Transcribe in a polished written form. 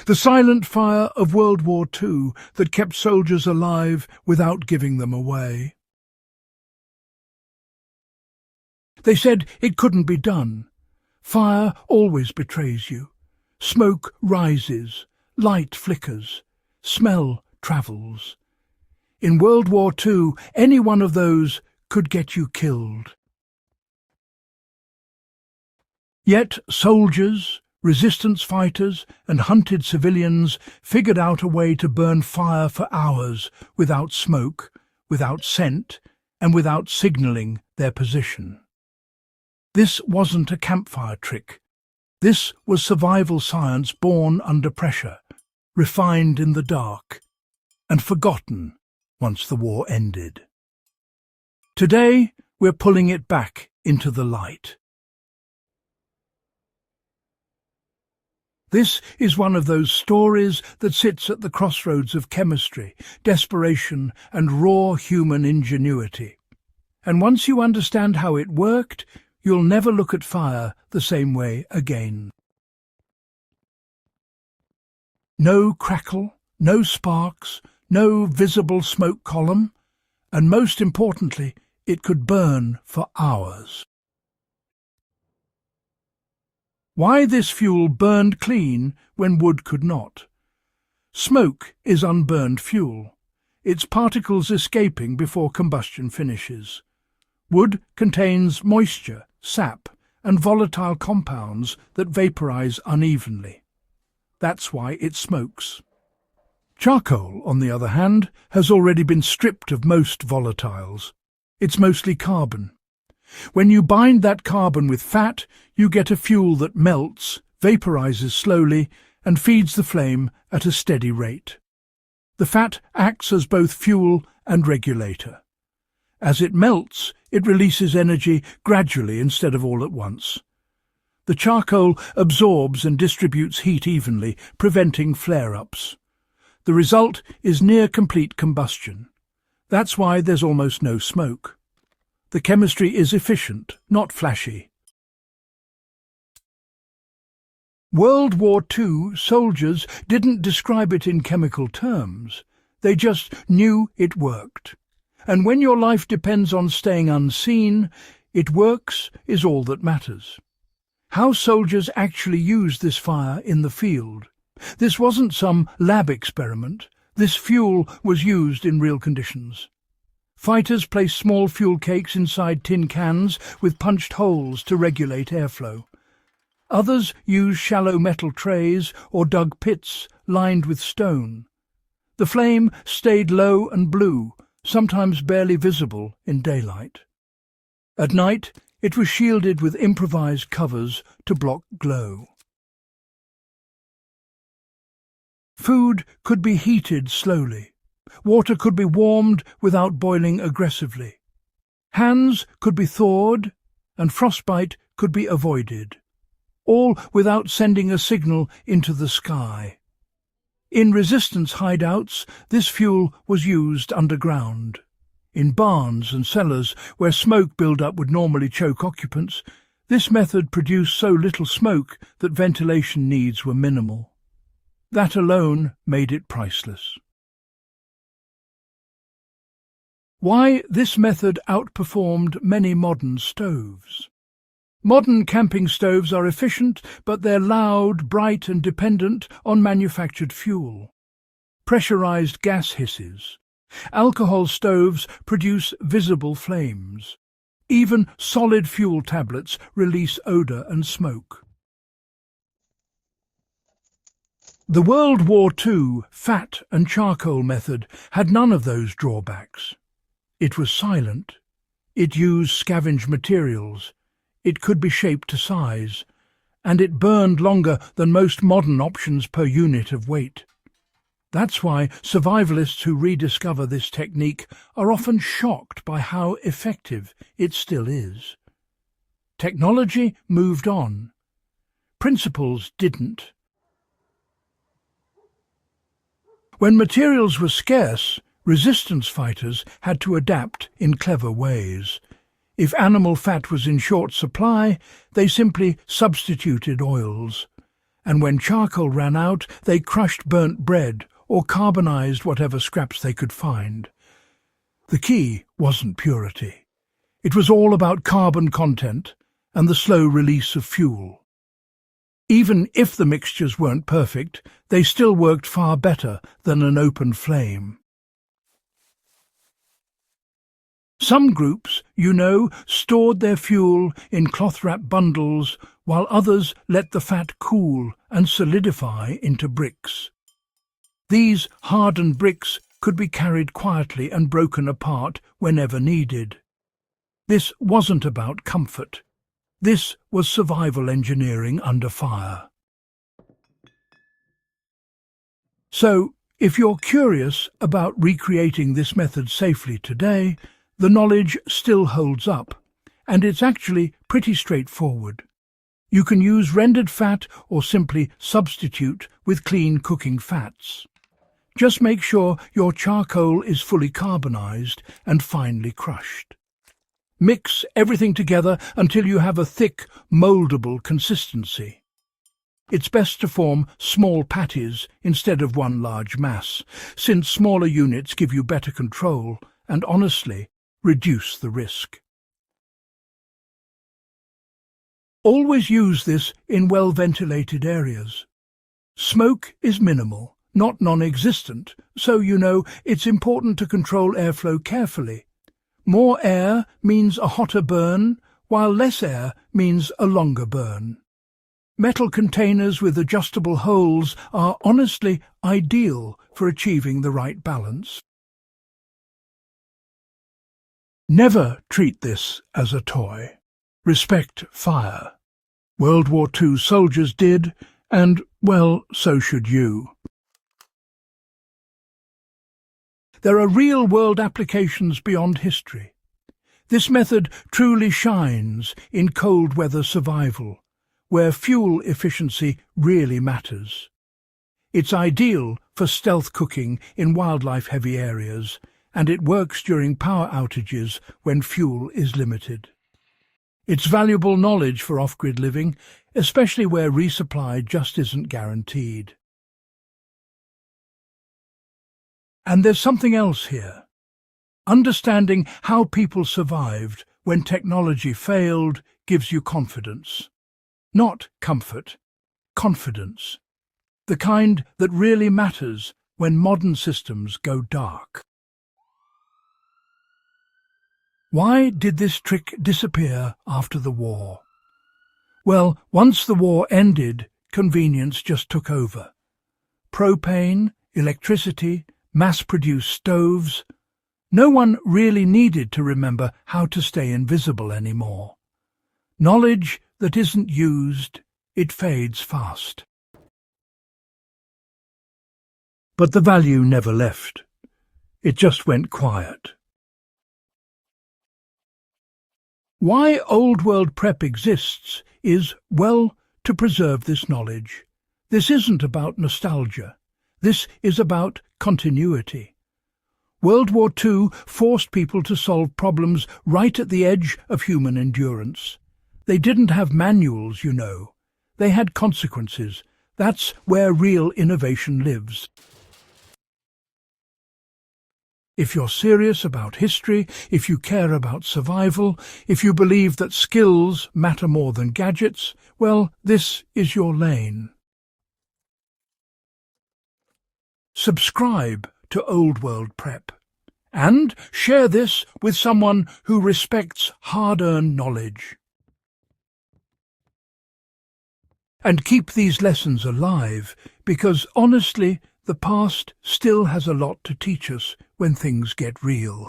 The silent fire of World War II that kept soldiers alive without giving them away. They said it couldn't be done. Fire always betrays you. Smoke rises, light flickers, smell travels. In World War II, any one of those could get you killed. Yet soldiers, resistance fighters and hunted civilians figured out a way to burn fire for hours without smoke, without scent, and without signalling their position. This wasn't a campfire trick. This was survival science born under pressure, refined in the dark, and forgotten once the war ended. Today, we're pulling it back into the light. This is one of those stories that sits at the crossroads of chemistry, desperation, and raw human ingenuity. And once you understand how it worked, you'll never look at fire the same way again. No crackle, no sparks, no visible smoke column, and most importantly, it could burn for hours. Why this fuel burned clean when wood could not? Smoke is unburned fuel, its particles escaping before combustion finishes. Wood contains moisture, sap, and volatile compounds that vaporize unevenly. That's why it smokes. Charcoal, on the other hand, has already been stripped of most volatiles. It's mostly carbon. When you bind that carbon with fat, you get a fuel that melts, vaporizes slowly, and feeds the flame at a steady rate. The fat acts as both fuel and regulator. As it melts, it releases energy gradually instead of all at once. The charcoal absorbs and distributes heat evenly, preventing flare-ups. The result is near-complete combustion. That's why there's almost no smoke. The chemistry is efficient, not flashy. World War II soldiers didn't describe it in chemical terms. They just knew it worked. And when your life depends on staying unseen, it works is all that matters. How soldiers actually used this fire in the field. This wasn't some lab experiment. This fuel was used in real conditions. Fighters placed small fuel cakes inside tin cans with punched holes to regulate airflow. Others used shallow metal trays or dug pits lined with stone. The flame stayed low and blue, sometimes barely visible in daylight. At night, it was shielded with improvised covers to block glow. Food could be heated slowly. Water could be warmed without boiling aggressively. Hands could be thawed, and frostbite could be avoided, all without sending a signal into the sky. In resistance hideouts, this fuel was used underground. In barns and cellars, where smoke build-up would normally choke occupants, this method produced so little smoke that ventilation needs were minimal. That alone made it priceless. Why this method outperformed many modern stoves. Modern camping stoves are efficient, but they're loud, bright and dependent on manufactured fuel. Pressurized gas hisses. Alcohol stoves produce visible flames. Even solid fuel tablets release odor and smoke. The World War II fat and charcoal method had none of those drawbacks. It was silent. It used scavenged materials. It could be shaped to size, and it burned longer than most modern options per unit of weight. That's why survivalists who rediscover this technique are often shocked by how effective it still is. Technology moved on. Principles didn't. When materials were scarce, resistance fighters had to adapt in clever ways. If animal fat was in short supply, they simply substituted oils. and when charcoal ran out, they crushed burnt bread or carbonized whatever scraps they could find. The key wasn't purity. It was all about carbon content and the slow release of fuel. Even if the mixtures weren't perfect, they still worked far better than an open flame. Some groups, stored their fuel in cloth-wrapped bundles, while others let the fat cool and solidify into bricks. These hardened bricks could be carried quietly and broken apart whenever needed. This wasn't about comfort. This was survival engineering under fire. So, if you're curious about recreating this method safely today, the knowledge still holds up, and it's actually pretty straightforward. You can use rendered fat or simply substitute with clean cooking fats. Just make sure your charcoal is fully carbonized and finely crushed. Mix everything together until you have a thick, moldable consistency. It's best to form small patties instead of one large mass, since smaller units give you better control and, honestly, reduce the risk. Always use this in well-ventilated areas. Smoke is minimal, not non-existent, so it's important to control airflow carefully. More air means a hotter burn, while less air means a longer burn. Metal containers with adjustable holes are honestly ideal for achieving the right balance. Never treat this as a toy. Respect fire. World War II soldiers did, and, well, so should you. There are real-world applications beyond history. This method truly shines in cold-weather survival, where fuel efficiency really matters. It's ideal for stealth cooking in wildlife-heavy areas, and it works during power outages when fuel is limited. It's valuable knowledge for off-grid living, especially where resupply just isn't guaranteed. And there's something else here. Understanding how people survived when technology failed gives you confidence. Not comfort, confidence. The kind that really matters when modern systems go dark. Why did this trick disappear after the war? Well, once the war ended, convenience just took over. Propane, electricity, mass-produced stoves. No one really needed to remember how to stay invisible anymore. Knowledge that isn't used, it fades fast. But the value never left. It just went quiet. Why Old World Prep exists is, well, to preserve this knowledge. This isn't about nostalgia. This is about continuity. World War II forced people to solve problems right at the edge of human endurance. They didn't have manuals, They had consequences. That's where real innovation lives. If you're serious about history, if you care about survival, if you believe that skills matter more than gadgets, well, this is your lane. Subscribe to Old World Prep and share this with someone who respects hard-earned knowledge. And keep these lessons alive, because honestly, the past still has a lot to teach us when things get real.